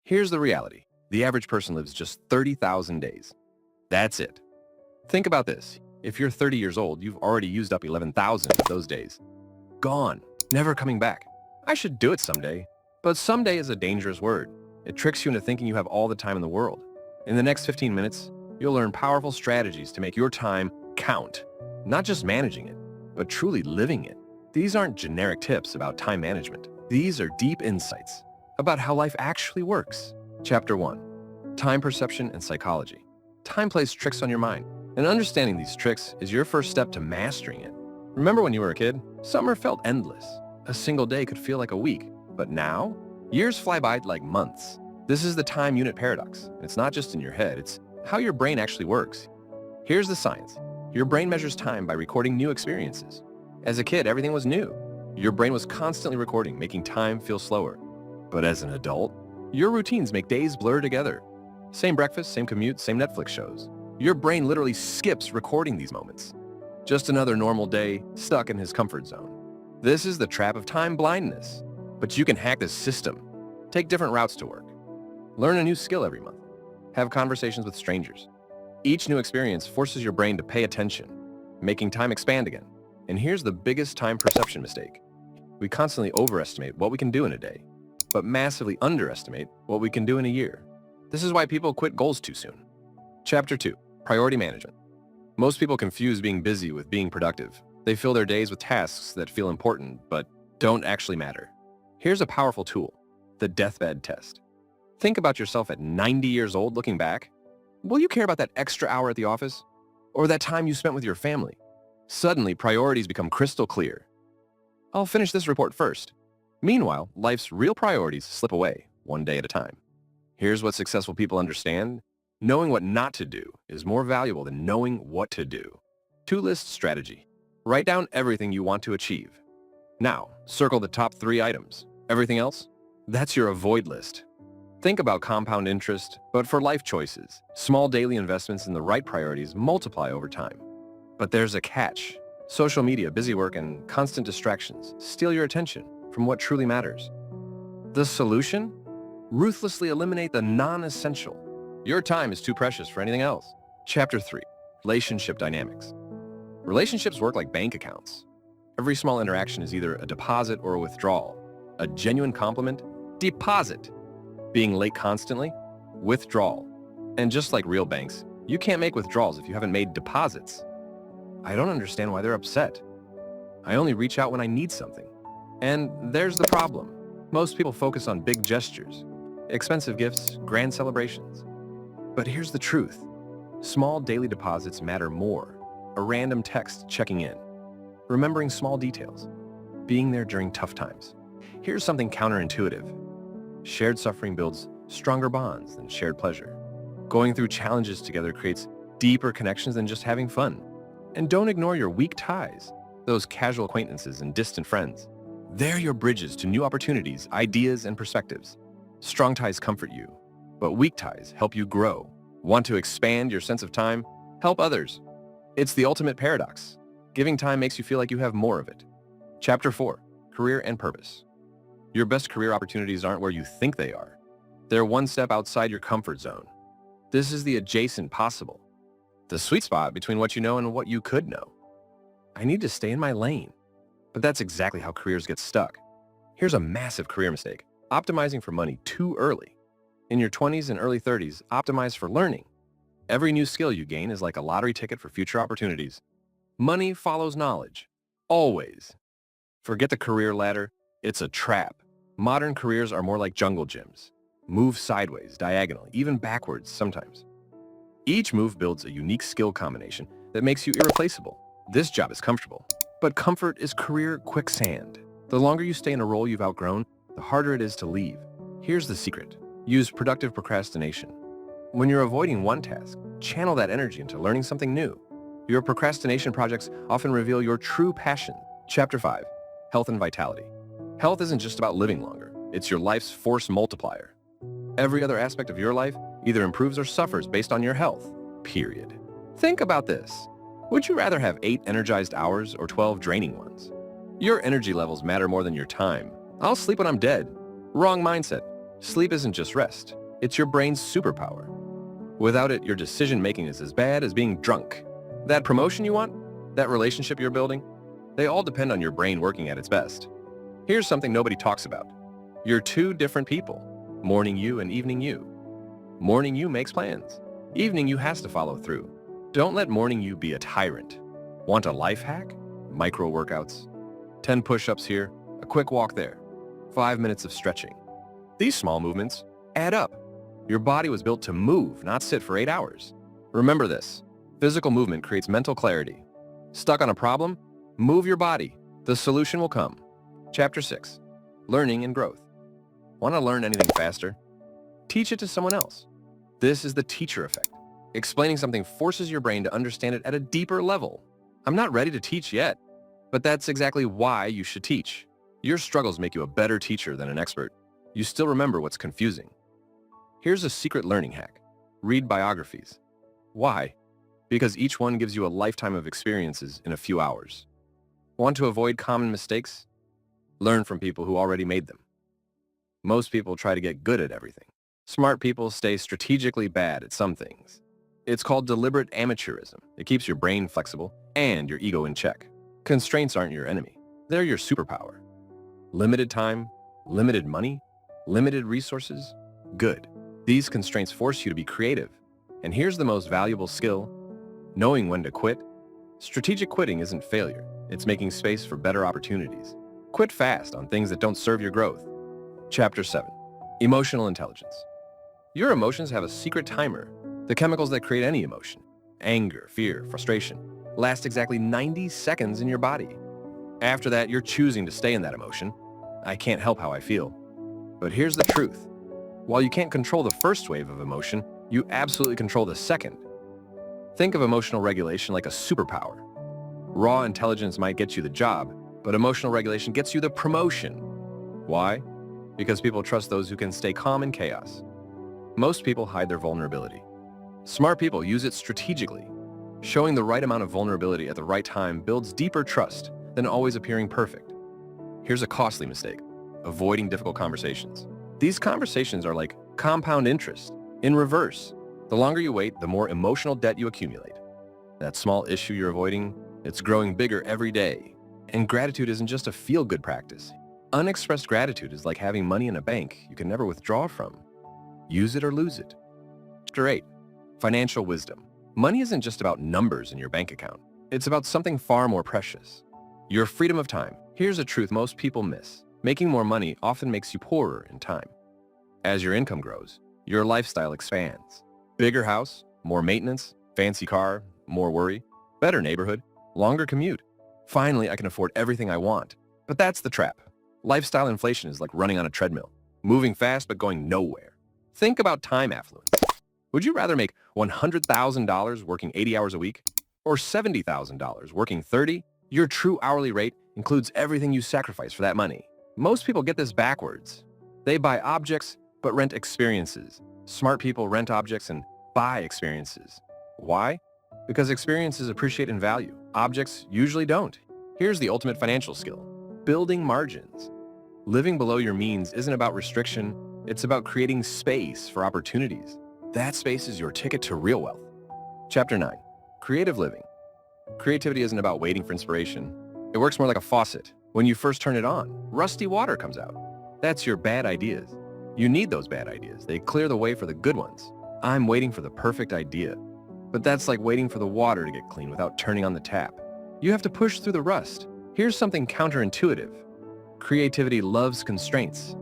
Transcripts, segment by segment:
Here's the reality. The average person lives just 30,000 days. That's it. Think about this. If you're 30 years old, you've already used up 11,000 of those days. Gone. Never coming back. I should do it someday. But someday is a dangerous word. It tricks you into thinking you have all the time in the world. In the next 15 minutes, you'll learn powerful strategies to make your time count. Not just managing it, but truly living it. These aren't generic tips about time management. These are deep insights about how life actually works. Chapter 1. Time perception and psychology. Time plays tricks on your mind, and understanding these tricks is your first step to mastering it. Remember when you were a kid? Summer felt endless. A single day could feel like a week. But now, years fly by like months. This is the time unit paradox. It's not just in your head, it's how your brain actually works. Here's the science. Your brain measures time by recording new experiences. As a kid, everything was new. Your brain was constantly recording, making time feel slower. But as an adult, your routines make days blur together. Same breakfast, same commute, same Netflix shows. Your brain literally skips recording these moments. Just another normal day, stuck in his comfort zone. This is the trap of time blindness. But you can hack this system. Take different routes to work. Learn a new skill every month. Have conversations with strangers. Each new experience forces your brain to pay attention, making time expand again. And here's the biggest time perception mistake. We constantly overestimate what we can do in a day, but massively underestimate what we can do in a year. This is why people quit goals too soon. Chapter 2. Priority management. Most people confuse being busy with being productive. They fill their days with tasks that feel important, but don't actually matter. Here's a powerful tool, the deathbed test. Think about yourself at 90 years old looking back. Will you care about that extra hour at the office? Or that time you spent with your family? Suddenly, priorities become crystal clear. I'll finish this report first. Meanwhile, life's real priorities slip away, one day at a time. Here's what successful people understand. Knowing what not to do is more valuable than knowing what to do. Two-list strategy. Write down everything you want to achieve. Now, circle the top 3 items. Everything else? That's your avoid list. Think about compound interest, but for life choices. Small daily investments in the right priorities multiply over time. But there's a catch. Social media, busy work, and constant distractions steal your attention from what truly matters. The solution? Ruthlessly eliminate the non-essential. Your time is too precious for anything else. Chapter 3. Relationship dynamics. Relationships work like bank accounts. Every small interaction is either a deposit or a withdrawal. A genuine compliment? Deposit. Being late constantly? Withdrawal. And just like real banks, you can't make withdrawals if you haven't made deposits. I don't understand why they're upset. I only reach out when I need something. And there's the problem. Most people focus on big gestures, expensive gifts, grand celebrations. But here's the truth. Small daily deposits matter more. A random text checking in. Remembering small details. Being there during tough times. Here's something counterintuitive. Shared suffering builds stronger bonds than shared pleasure. Going through challenges together creates deeper connections than just having fun. And don't ignore your weak ties, those casual acquaintances and distant friends. They're your bridges to new opportunities, ideas, and perspectives. Strong ties comfort you, but weak ties help you grow. Want to expand your sense of time? Help others. It's the ultimate paradox. Giving time makes you feel like you have more of it. Chapter 4. Career and purpose. Your best career opportunities aren't where you think they are. They're one step outside your comfort zone. This is the adjacent possible. The sweet spot between what you know and what you could know. I need to stay in my lane. But that's exactly how careers get stuck. Here's a massive career mistake. Optimizing for money too early. In your 20s and early 30s, optimize for learning. Every new skill you gain is like a lottery ticket for future opportunities. Money follows knowledge. Always. Forget the career ladder. It's a trap. Modern careers are more like jungle gyms. Move sideways, diagonally, even backwards sometimes. Each move builds a unique skill combination that makes you irreplaceable. This job is comfortable, but comfort is career quicksand. The longer you stay in a role you've outgrown, the harder it is to leave. Here's the secret. Use productive procrastination. When you're avoiding one task, channel that energy into learning something new. Your procrastination projects often reveal your true passion. Chapter 5. Health and vitality. Health isn't just about living longer. It's your life's force multiplier. Every other aspect of your life either improves or suffers based on your health. Period. Think about this. Would you rather have 8 energized hours or 12 draining ones? Your energy levels matter more than your time. I'll sleep when I'm dead. Wrong mindset. Sleep isn't just rest. It's your brain's superpower. Without it, your decision-making is as bad as being drunk. That promotion you want, that relationship you're building, they all depend on your brain working at its best. Here's something nobody talks about. You're two different people, morning you and evening you. Morning you makes plans. Evening you has to follow through. Don't let morning you be a tyrant. Want a life hack? Micro workouts. 10 push-ups here, a quick walk there. 5 minutes of stretching. These small movements add up. Your body was built to move, not sit for 8 hours. Remember this. Physical movement creates mental clarity. Stuck on a problem? Move your body. The solution will come. Chapter 6. Learning and growth. Want to learn anything faster? Teach it to someone else. This is the teacher effect. Explaining something forces your brain to understand it at a deeper level. I'm not ready to teach yet, but that's exactly why you should teach. Your struggles make you a better teacher than an expert. You still remember what's confusing. Here's a secret learning hack. Read biographies. Why? Because each one gives you a lifetime of experiences in a few hours. Want to avoid common mistakes? Learn from people who already made them. Most people try to get good at everything. Smart people stay strategically bad at some things. It's called deliberate amateurism. It keeps your brain flexible and your ego in check. Constraints aren't your enemy. They're your superpower. Limited time, limited money, limited resources. Good. These constraints force you to be creative. And here's the most valuable skill: knowing when to quit. Strategic quitting isn't failure. It's making space for better opportunities. Quit fast on things that don't serve your growth. Chapter 7. Emotional intelligence. Your emotions have a secret timer. The chemicals that create any emotion, anger, fear, frustration, last exactly 90 seconds in your body. After that, you're choosing to stay in that emotion. I can't help how I feel. But here's the truth. While you can't control the first wave of emotion, you absolutely control the second. Think of emotional regulation like a superpower. Raw intelligence might get you the job, but emotional regulation gets you the promotion. Why? Because people trust those who can stay calm in chaos. Most people hide their vulnerability. Smart people use it strategically. Showing the right amount of vulnerability at the right time builds deeper trust than always appearing perfect. Here's a costly mistake: avoiding difficult conversations. These conversations are like compound interest, in reverse. The longer you wait, the more emotional debt you accumulate. That small issue you're avoiding, it's growing bigger every day. And gratitude isn't just a feel-good practice. Unexpressed gratitude is like having money in a bank you can never withdraw from. Use it or lose it. Chapter 8. Financial wisdom. Money isn't just about numbers in your bank account. It's about something far more precious. Your freedom of time. Here's a truth most people miss. Making more money often makes you poorer in time. As your income grows, your lifestyle expands. Bigger house, more maintenance, fancy car, more worry, better neighborhood, longer commute. Finally, I can afford everything I want. But that's the trap. Lifestyle inflation is like running on a treadmill, moving fast but going nowhere. Think about time affluence. Would you rather make $100,000 working 80 hours a week or $70,000 working 30? Your true hourly rate includes everything you sacrifice for that money. Most people get this backwards. They buy objects but rent experiences. Smart people rent objects and buy experiences. Why? Because experiences appreciate in value. Objects usually don't. Here's the ultimate financial skill: building margins. Living below your means isn't about restriction. It's about creating space for opportunities. That space is your ticket to real wealth. Chapter 9. Creative living. Creativity isn't about waiting for inspiration. It works more like a faucet. When you first turn it on, rusty water comes out. That's your bad ideas. You need those bad ideas. They clear the way for the good ones. I'm waiting for the perfect idea. But that's like waiting for the water to get clean without turning on the tap. You have to push through the rust. Here's something counterintuitive. Creativity loves constraints.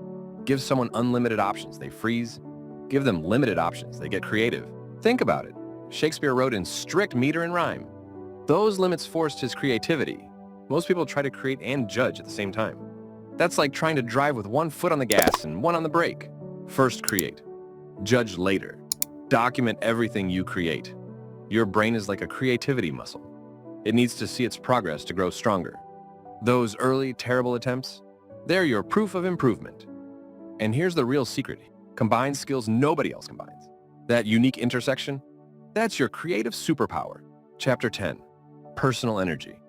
Give someone unlimited options, they freeze. Give them limited options, they get creative. Think about it. Shakespeare wrote in strict meter and rhyme. Those limits forced his creativity. Most people try to create and judge at the same time. That's like trying to drive with one foot on the gas and one on the brake. First create. Judge later. Document everything you create. Your brain is like a creativity muscle. It needs to see its progress to grow stronger. Those early, terrible attempts, they're your proof of improvement. And here's the real secret. Combine skills nobody else combines. That unique intersection, that's your creative superpower. Chapter 10. Personal energy.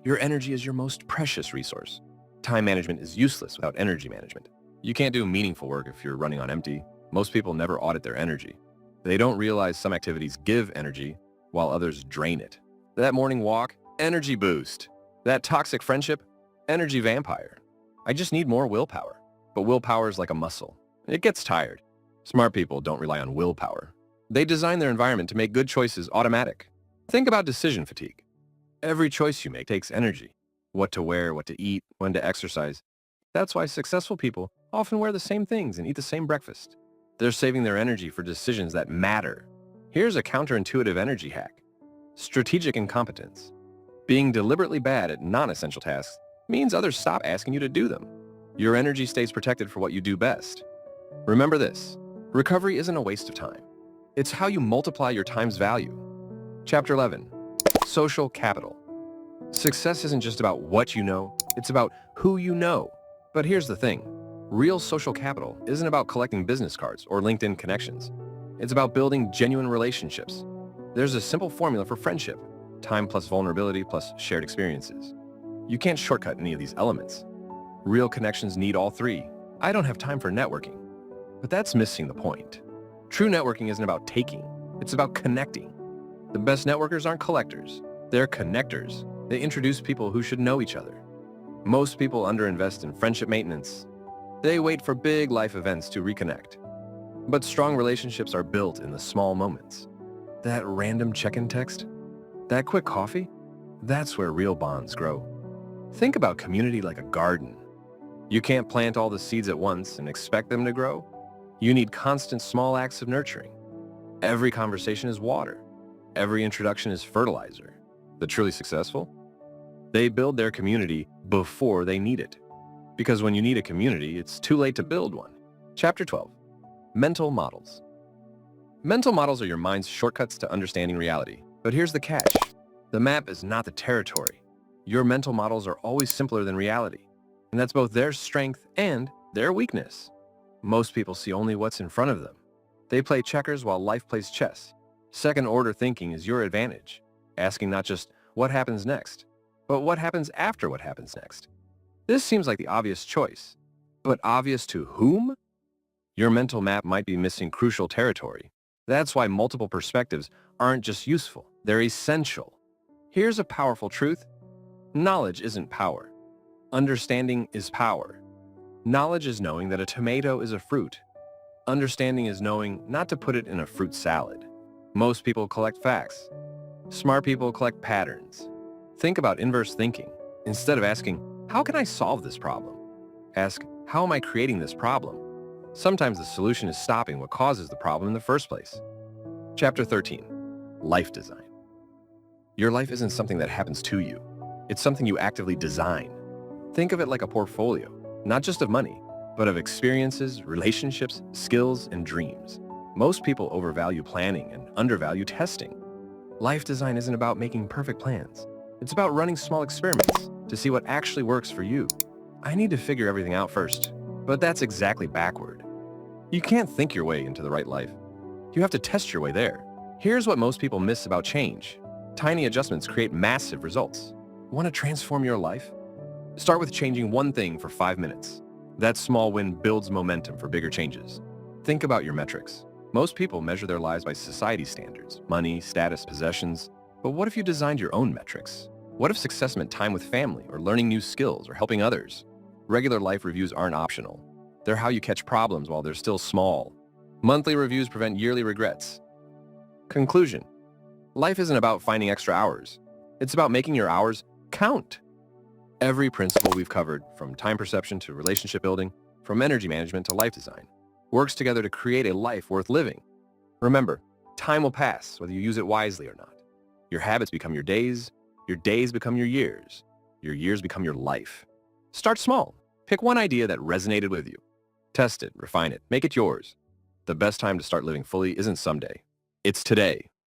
Your energy is your most precious resource. Time management is useless without energy management. You can't do meaningful work if you're running on empty. Most people never audit their energy. They don't realize some activities give energy while others drain it. That morning walk, energy boost. That toxic friendship, energy vampire. I just need more willpower. But willpower is like a muscle. It gets tired. Smart people don't rely on willpower. They design their environment to make good choices automatic. Think about decision fatigue. Every choice you make takes energy. What to wear, what to eat, when to exercise. That's why successful people often wear the same things and eat the same breakfast. They're saving their energy for decisions that matter. Here's a counterintuitive energy hack. Strategic incompetence. Being deliberately bad at non-essential tasks means others stop asking you to do them. Your energy stays protected for what you do best. Remember this, recovery isn't a waste of time. It's how you multiply your time's value. Chapter 11, Social Capital. Success isn't just about what you know, it's about who you know. But here's the thing, real social capital isn't about collecting business cards or LinkedIn connections. It's about building genuine relationships. There's a simple formula for friendship, time plus vulnerability plus shared experiences. You can't shortcut any of these elements. Real connections need all three. I don't have time for networking. But that's missing the point. True networking isn't about taking, it's about connecting. The best networkers aren't collectors, they're connectors. They introduce people who should know each other. Most people underinvest in friendship maintenance. They wait for big life events to reconnect. But strong relationships are built in the small moments. That random check-in text, that quick coffee, that's where real bonds grow. Think about community like a garden. You can't plant all the seeds at once and expect them to grow. You need constant small acts of nurturing. Every conversation is water. Every introduction is fertilizer. The truly successful? They build their community before they need it. Because when you need a community, it's too late to build one. Chapter 12, Mental Models. Mental models are your mind's shortcuts to understanding reality. But here's the catch. The map is not the territory. Your mental models are always simpler than reality. And that's both their strength and their weakness. Most people see only what's in front of them. They play checkers while life plays chess. Second-order thinking is your advantage, asking not just what happens next, but what happens after what happens next. This seems like the obvious choice, but obvious to whom? Your mental map might be missing crucial territory. That's why multiple perspectives aren't just useful, they're essential. Here's a powerful truth. Knowledge isn't power. Understanding is power. Knowledge is knowing that a tomato is a fruit. Understanding is knowing not to put it in a fruit salad. Most people collect facts. Smart people collect patterns. Think about inverse thinking. Instead of asking, how can I solve this problem? Ask, how am I creating this problem? Sometimes the solution is stopping what causes the problem in the first place. Chapter 13, Life Design. Your life isn't something that happens to you. It's something you actively design. Think of it like a portfolio, not just of money, but of experiences, relationships, skills, and dreams. Most people overvalue planning and undervalue testing. Life design isn't about making perfect plans. It's about running small experiments to see what actually works for you. I need to figure everything out first, but that's exactly backward. You can't think your way into the right life. You have to test your way there. Here's what most people miss about change. Tiny adjustments create massive results. Want to transform your life? Start with changing one thing for 5 minutes. That small win builds momentum for bigger changes. Think about your metrics. Most people measure their lives by society standards, money, status, possessions. But what if you designed your own metrics? What if success meant time with family or learning new skills or helping others? Regular life reviews aren't optional. They're how you catch problems while they're still small. Monthly reviews prevent yearly regrets. Conclusion. Life isn't about finding extra hours. It's about making your hours count. Every principle we've covered, from time perception to relationship building, from energy management to life design, works together to create a life worth living. Remember, time will pass whether you use it wisely or not. Your habits become your days become your years become your life. Start small. Pick one idea that resonated with you. Test it, refine it, make it yours. The best time to start living fully isn't someday. It's today.